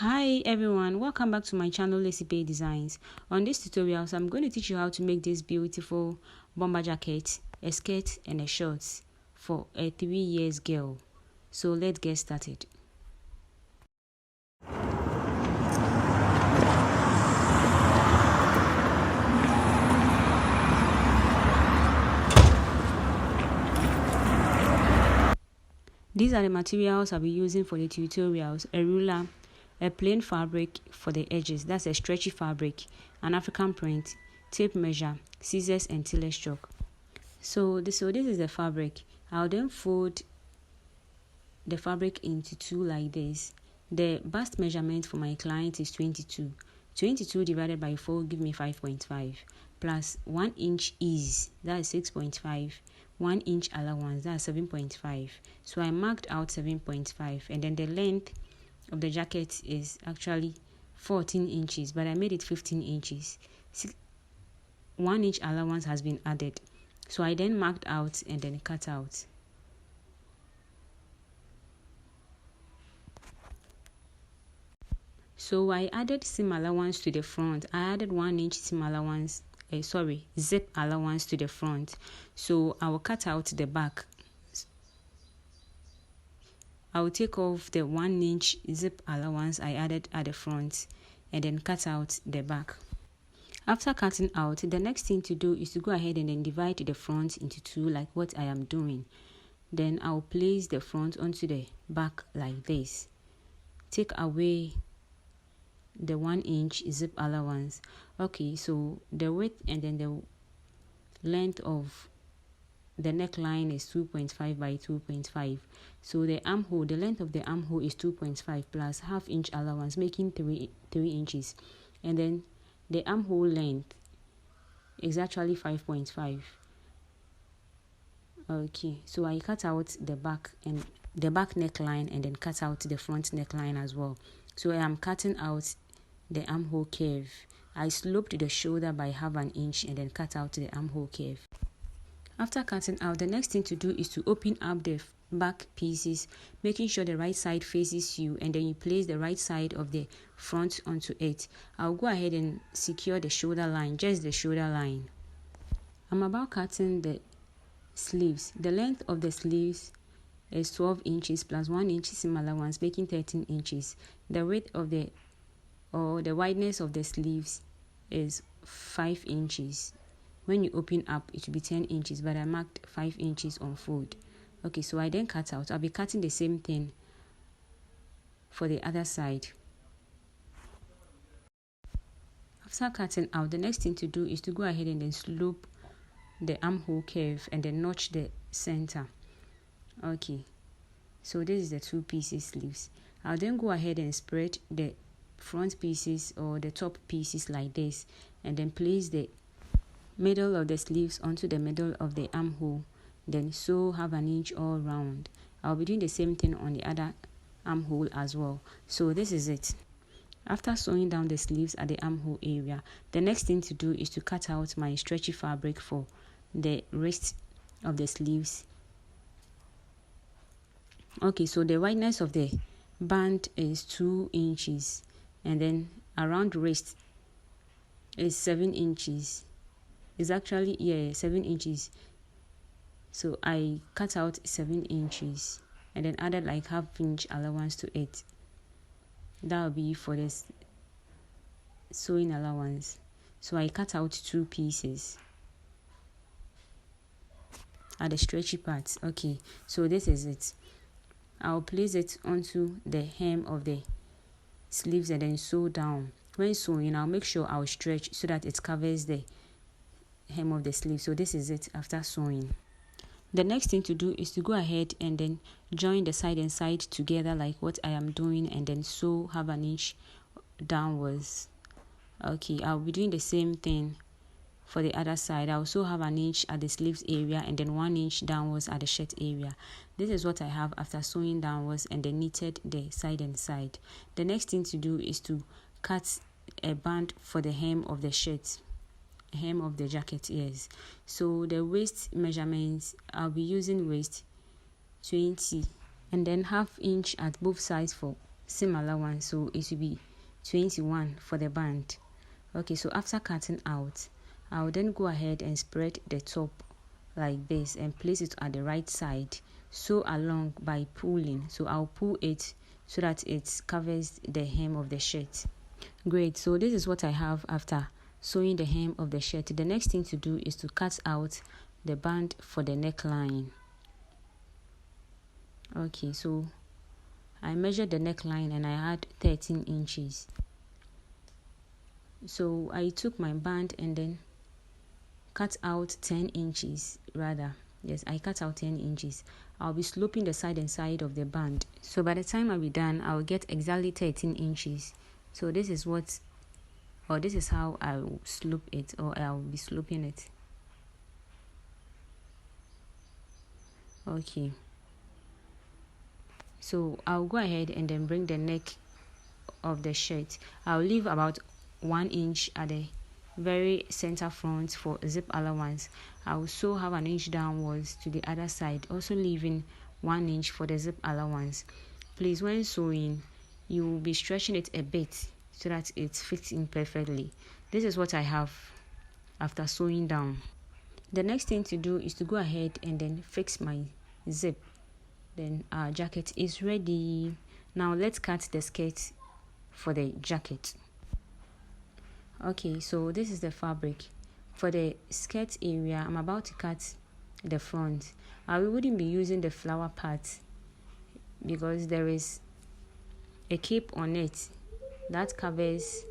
Hi everyone, welcome back to my channel Lacey Designs. On this tutorial, I'm going to teach you how to make this beautiful bomber jacket, a skirt and a shorts for a 3 years girl. So let's get started. These are the materials I'll be using for the tutorials: a ruler, a plain fabric for the edges, that's a stretchy fabric, an African print, tape measure, scissors and tailor's chalk. So this is the fabric. I'll then fold the fabric into two like this. The bust measurement for my client is 22. 22 divided by 4 give me 5.5 plus 1 inch ease, that is 6.5, 1 inch allowance, that's 7.5. So I marked out 7.5, and then the length of the jacket is actually 14 inches, but I made it 15 inches. 1 inch allowance has been added. So I then marked out and then cut out. So I added seam allowance to the front. I added 1 inch seam allowance, zip allowance to the front. So I will cut out the back. I will take off the 1 inch zip allowance I added at the front and then cut out the back. After cutting out, the next thing to do is to go ahead and then divide the front into two like what I am doing. Then I'll place the front onto the back like this. Take away the 1 inch zip allowance. Okay, so the width and then the length of the neckline is 2.5 by 2.5. So the armhole, the length of the armhole is 2.5 plus half inch allowance, making 3 inches. And then the armhole length is actually 5.5. Okay, so I cut out the back and the back neckline and then cut out the front neckline as well. So I am cutting out the armhole curve. I sloped the shoulder by half an inch and then cut out the armhole curve. After cutting out, the next thing to do is to open up the back pieces, making sure the right side faces you, and then you place the right side of the front onto it. I'll go ahead and secure the shoulder line, just the shoulder line. I'm about cutting the sleeves. The length of the sleeves is 12 inches plus 1 inch seam allowance, making 13 inches. The width of the wideness of the sleeves is 5 inches. When you open up, it will be 10 inches, but I marked 5 inches on fold. Okay, so I then cut out. I'll be cutting the same thing for the other side. After cutting out, the next thing to do is to go ahead and then slope the armhole curve and then notch the center. Okay, so this is the two pieces sleeves. I'll then go ahead and spread the front pieces or the top pieces like this, and then place the middle of the sleeves onto the middle of the armhole, then sew half an inch all round. I'll be doing the same thing on the other armhole as well. So this is it. After sewing down the sleeves at the armhole area, the next thing to do is to cut out my stretchy fabric for the wrist of the sleeves. Okay, so the wideness of the band is 2 inches, and then around wrist is 7 inches. It's actually 7 inches. So I cut out 7 inches and then added like half inch allowance to it. That will be for this sewing allowance. So I cut out 2 pieces at the stretchy parts. Okay, so this is it. I'll place it onto the hem of the sleeves and then sew down. When sewing, I'll make sure I'll stretch so that it covers the hem of the sleeve. So this is it after sewing. The next thing to do is to go ahead and then join the side and side together like what I am doing, and then sew half an inch downwards. Okay, I'll be doing the same thing for the other side. I'll sew half an inch at the sleeves area and then 1 inch downwards at the shirt area. This is what I have after sewing downwards and then knitted the side and side. The next thing to do is to cut a band for the hem of the shirt, hem of the jacket. Yes, so the waist measurements, I'll be using waist 20 and then half inch at both sides for seam allowance, so it will be 21 for the band. Okay, so after cutting out, I'll then go ahead and spread the top like this and place it at the right side, sew along by pulling. So I'll pull it so that it covers the hem of the shirt. Great, so this is what I have after sewing the hem of the shirt. The next thing to do is to cut out the band for the neckline. Okay, so I measured the neckline and I had 13 inches. So I took my band and then cut out 10 inches rather. Yes, I cut out 10 inches. I'll be sloping the side and side of the band. So by the time I'll be done, I'll get exactly 13 inches. So this is how I'll slope it, or I'll be sloping it. Okay. So I'll go ahead and then bring the neck of the shirt. I'll leave about 1 inch at the very center front for zip allowance. I also have an inch downwards to the other side, also leaving 1 inch for the zip allowance. Please, when sewing, you will be stretching it a bit so that it fits in perfectly. This is what I have after sewing down. The next thing to do is to go ahead and then fix my zip. Then our jacket is ready. Now let's cut the skirt for the jacket. Okay, so this is the fabric. For the skirt area, I'm about to cut the front. I wouldn't be using the flower part because there is a cape on it that covers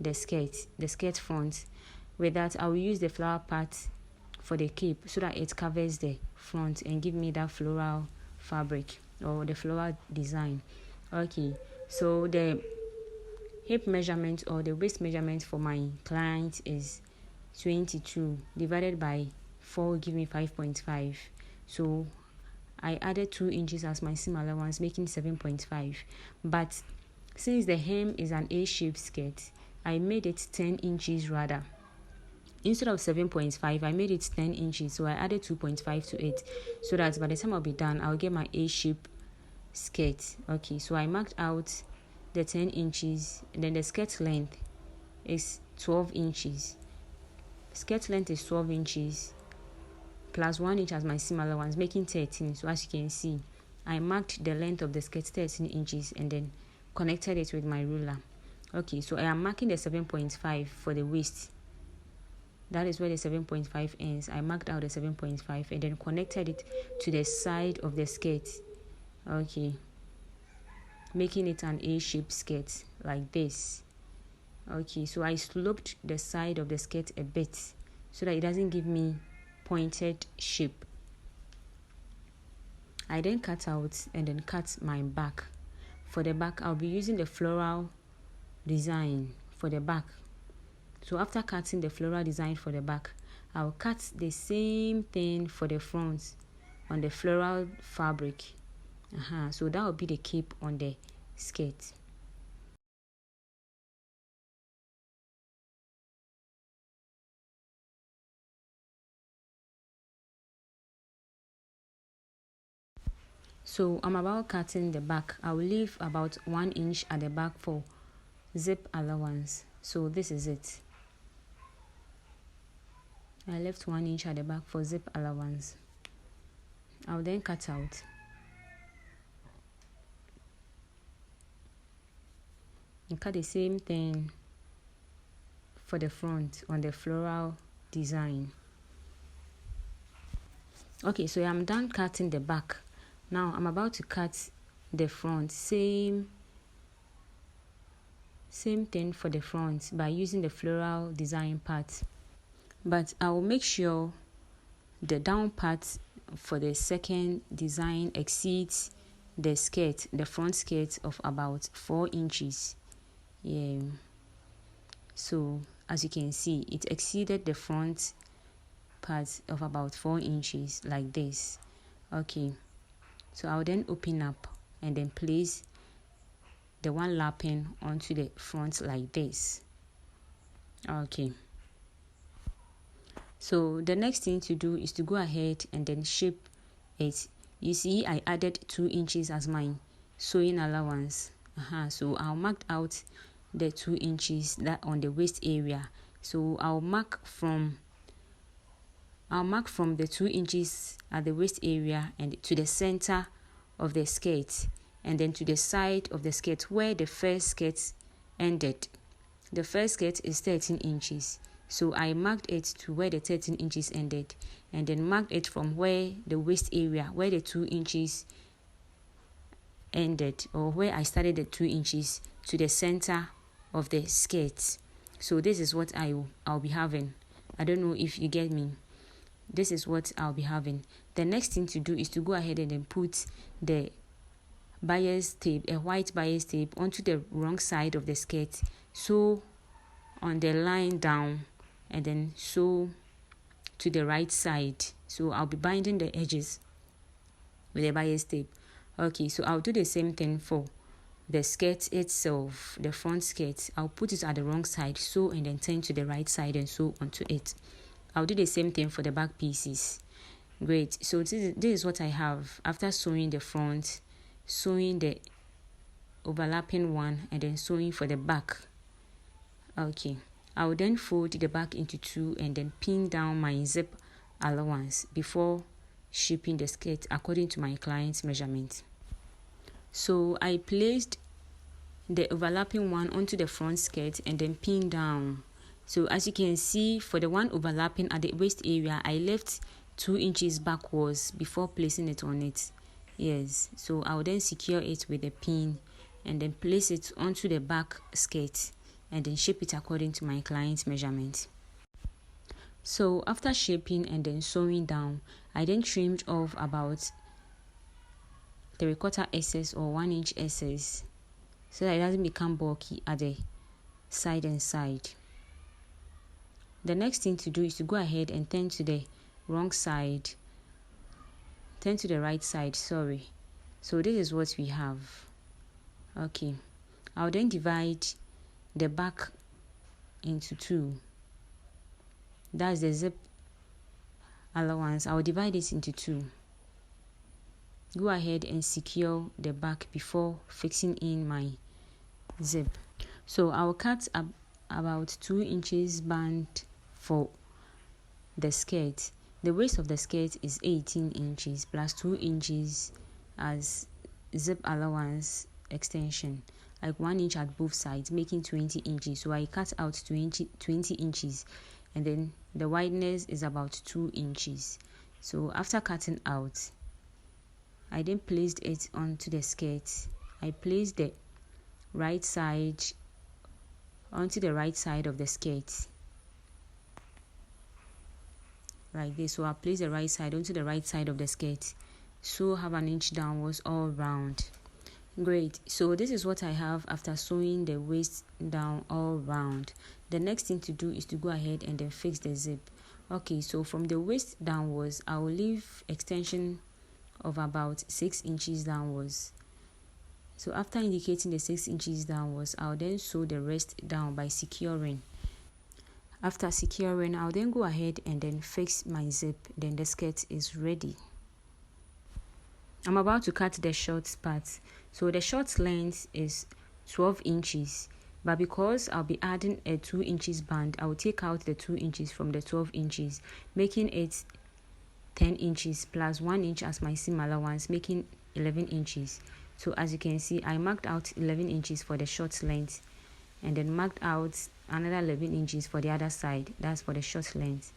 the skirt front. With that, I will use the flower part for the cape so that it covers the front and give me that floral fabric or the floral design. Okay, so the hip measurement or the waist measurement for my client is 22 divided by 4 give me 5.5. So I added 2 inches as my seam allowance, making 7.5. But since the hem is an A-shaped skirt, I made it 10 inches rather. Instead of 7.5, I made it 10 inches. So I added 2.5 to it so that by the time I'll be done, I'll get my A-shaped skirt. Okay, so I marked out the 10 inches, and then the skirt length is 12 inches. Skirt length is 12 inches plus 1 inch as my seam allowance, making 13. So as you can see, I marked the length of the skirt 13 inches and then connected it with my ruler. Okay, so I am marking the 7.5 for the waist. That is where the 7.5 ends. I marked out the 7.5 and then connected it to the side of the skirt. Okay, making it an A-shaped skirt like this. Okay, so I sloped the side of the skirt a bit so that it doesn't give me pointed shape. I then cut out and then cut my back. For the back, I'll be using the floral design for the back. So after cutting the floral design for the back, I'll cut the same thing for the front on the floral fabric. So that will be the cape on the skirt. So I'm about cutting the back. I will leave about 1 inch at the back for zip allowance. So this is it. I left 1 inch at the back for zip allowance. I'll then cut out. And cut the same thing for the front on the floral design. Okay, so I'm done cutting the back. Now I'm about to cut the front. Same thing for the front by using the floral design part. But I will make sure the down part for the second design exceeds the skirt, the front skirt of about 4 inches. Yeah. So as you can see, it exceeded the front part of about 4 inches like this. Okay. So I'll then open up and then place the one lapping onto the front like this. Okay. So the next thing to do is to go ahead and then shape it. You see, I added 2 inches as my sewing allowance. So I'll mark out the 2 inches that on the waist area. So I'll mark from the 2 inches at the waist area and to the center of the skirt, and then to the side of the skirt where the first skirt ended. The first skirt is 13 inches. So I marked it to where the 13 inches ended, and then marked it from where the waist area, where the 2 inches ended, or where I started the 2 inches, to the center of the skirt. So this is what I'll be having. I don't know if you get me. This is what I'll be having. The next thing to do is to go ahead and then put the bias tape, a white bias tape, onto the wrong side of the skirt. So on the line down, and then sew to the right side. So I'll be binding the edges with a bias tape. Okay, so I'll do the same thing for the skirt itself, the front skirt. I'll put it at the wrong side, sew, and then turn to the right side and sew onto it. I'll do the same thing for the back pieces. Great. So this is what I have after sewing the front, sewing the overlapping one, and then sewing for the back. Okay, I will then fold the back into 2 and then pin down my zip allowance before shaping the skirt according to my client's measurement. So I placed the overlapping one onto the front skirt and then pin down. So as you can see, for the one overlapping at the waist area, I left 2 inches backwards before placing it on it. Yes, so I will then secure it with a pin and then place it onto the back skirt and then shape it according to my client's measurement. So after shaping and then sewing down, I then trimmed off about 3/4 excess or 1 inch excess so that it doesn't become bulky at the side and side. The next thing to do is to go ahead and turn to the right side, sorry. So this is what we have. Okay, I'll then divide the back into 2. That's the zip allowance. I'll divide it into 2. Go ahead and secure the back before fixing in my zip. So I'll cut about 2 inches band for the skirt. The waist of the skirt is 18 inches plus 2 inches as zip allowance extension, like 1 inch at both sides, making 20 inches. So I cut out 20 inches, and then the wideness is about 2 inches. So after cutting out, I then placed it onto the skirt. I placed the right side onto the right side of the skirt like this. So I place the right side onto the right side of the skirt, so have an inch downwards all round. Great. So this is what I have after sewing the waist down all round. The next thing to do is to go ahead and then fix the zip. Okay, so from the waist downwards, I will leave extension of about 6 inches downwards. So after indicating the 6 inches downwards, I'll then sew the rest down by securing. After securing, I'll then go ahead and then fix my zip. Then the skirt is ready. I'm about to cut the short part. So the short length is 12 inches. But because I'll be adding a 2 inches band, I will take out the 2 inches from the 12 inches, making it 10 inches plus 1 inch as my seam allowance, making 11 inches. So as you can see, I marked out 11 inches for the short length and then marked out another 11 inches for the other side. That's for the short length.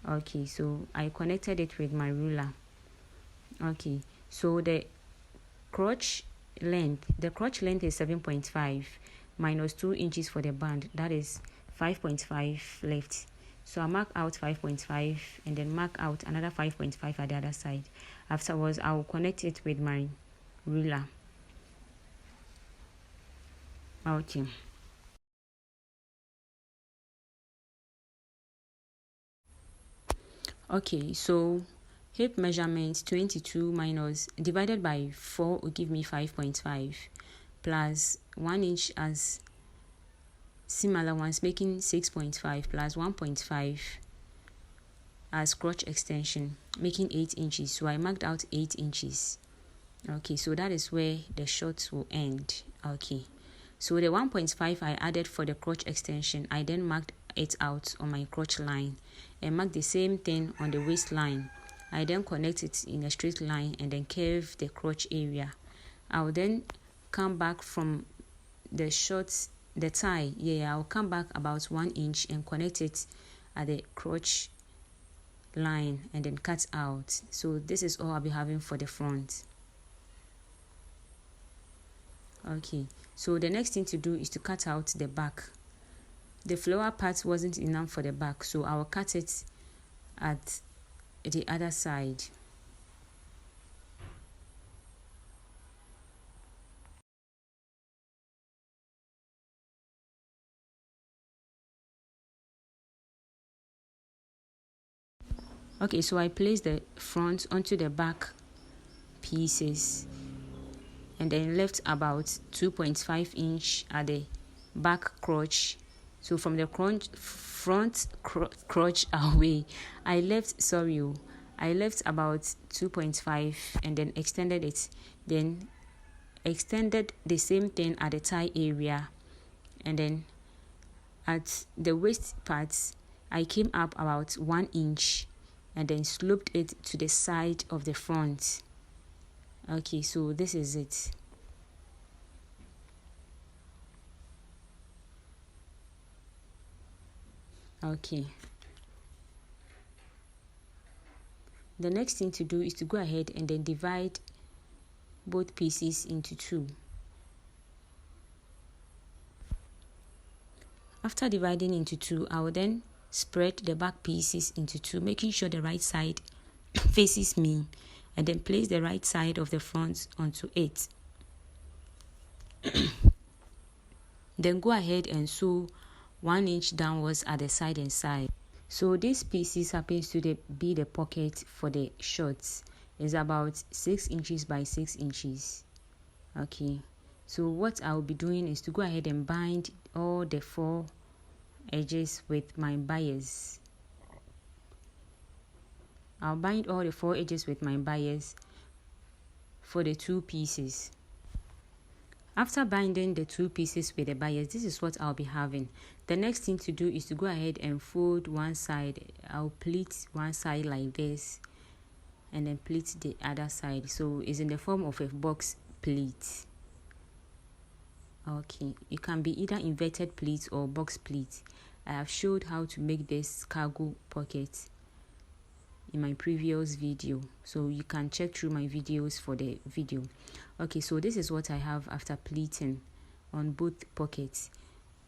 Okay, so I connected it with my ruler. Okay, so the crotch length is 7.5 minus 2 inches for the band. That is 5.5 left. So I mark out 5.5 and then mark out another 5.5 at the other side. Afterwards, I will connect it with my ruler. Okay. Okay, so hip measurement 22 minus divided by 4 will give me 5.5 plus 1 inch as seam allowance, making 6.5 plus 1.5 as crotch extension, making 8 inches. So I marked out 8 inches. Okay, so that is where the shorts will end. Okay, so the 1.5 I added for the crotch extension, I then marked it out on my crotch line and mark the same thing on the waistline. I then connect it in a straight line and then curve the crotch area. I'll then come back from the tie. I'll come back about 1 inch and connect it at the crotch line and then cut out. So this is all I'll be having for the front. Okay, so the next thing to do is to cut out the back. The flower part wasn't enough for the back, so I will cut it at the other side. Okay, so I placed the front onto the back pieces and then left about 2.5 inch at the back crotch. So from the front crotch away, I left about 2.5 and then extended it. Then extended the same thing at the thigh area, and then at the waist parts, I came up about 1 inch and then sloped it to the side of the front. Okay, so this is it. Okay. The next thing to do is to go ahead and then divide both pieces into two. After dividing into two, I will then spread the back pieces into two, making sure the right side faces me, and then place the right side of the front onto it. Then go ahead and sew 1 inch downwards at the side and side. So these pieces happens to be the pocket for the shorts. It's about 6 inches by 6 inches. Okay, so what I'll be doing is to go ahead and bind all the 4 edges with my bias. I'll bind all the 4 edges with my bias for the 2 pieces. After binding the 2 pieces with the bias, this is what I'll be having. The next thing to do is to go ahead and fold one side. I'll pleat one side like this and then pleat the other side. So it's in the form of a box pleat. Okay, it can be either inverted pleat or box pleat. I have showed how to make this cargo pocket in my previous video, so you can check through my videos for the video. Okay, so this is what I have after pleating on both pockets.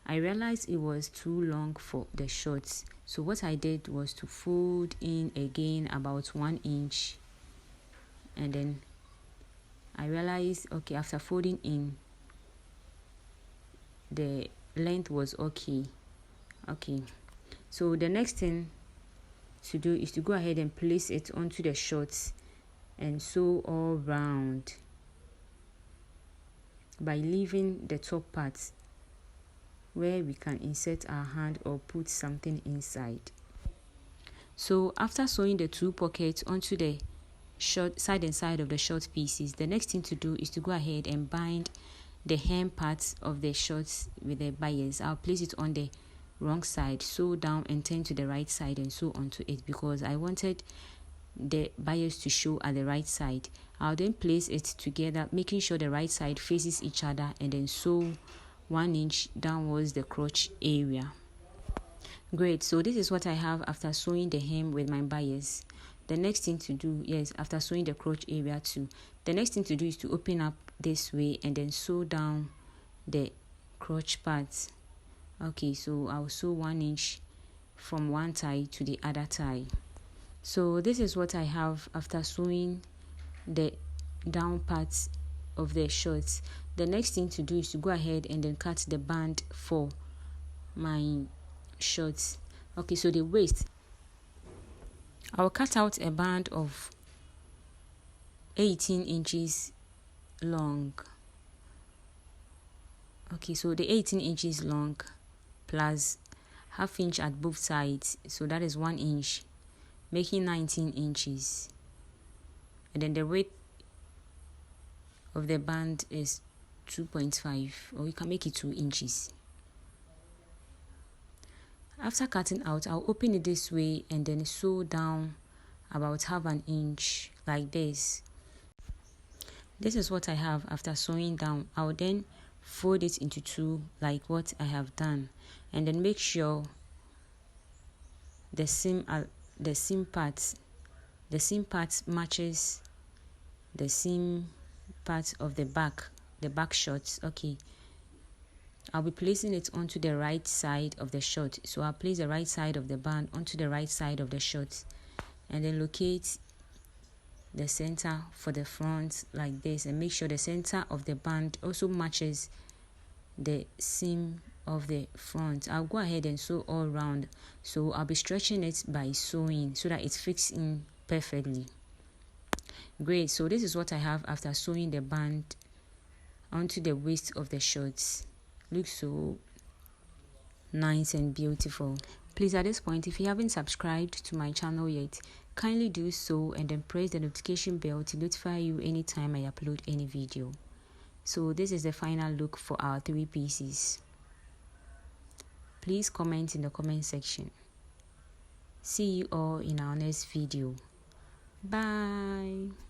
I realized it was too long for the shorts, so what I did was to fold in again about 1 inch, and then I realized, okay, after folding in, the length was okay. So the next thing to do is to go ahead and place it onto the shorts and sew all round by leaving the top part where we can insert our hand or put something inside. So after sewing the 2 pockets onto the short side and side of the short pieces, the next thing to do is to go ahead and bind the hem parts of the shorts with the bias. I'll place it on the wrong side, sew down and turn to the right side and sew onto it because I wanted the bias to show at the right side. I'll then place it together, making sure the right side faces each other, and then sew 1 inch downwards the crotch area. Great, so this is what I have after sewing the hem with my bias. The next thing to do, after sewing the crotch area too, the next thing to do is to open up this way and then sew down the crotch parts. Okay, so I'll sew 1 inch from one tie to the other tie. So this is what I have after sewing the down parts of the shorts. The next thing to do is to go ahead and then cut the band for my shorts. Okay, so the waist, I'll cut out a band of 18 inches long. Okay, so the 18 inches long plus half inch at both sides, so that is 1 inch, making 19 inches. And then the width of the band is 2.5, or you can make it 2 inches. After cutting out, I'll open it this way and then sew down about 1/2 inch like this. This is what I have after sewing down. I'll then fold it into 2 like what I have done, and then make sure the seam part matches the seam part of the back short. Okay, I'll be placing it onto the right side of the short. So I'll place the right side of the band onto the right side of the short, and then locate the center for the front like this, and make sure the center of the band also matches the seam of the front. I'll go ahead and sew all round, so I'll be stretching it by sewing so that it fits in perfectly. Great. So this is what I have after sewing the band onto the waist of the shorts. Looks so nice and beautiful. Please, at this point, if you haven't subscribed to my channel yet, kindly do so and then press the notification bell to notify you anytime I upload any video. So this is the final look for our 3 pieces. Please comment in the comment section. See you all in our next video. Bye.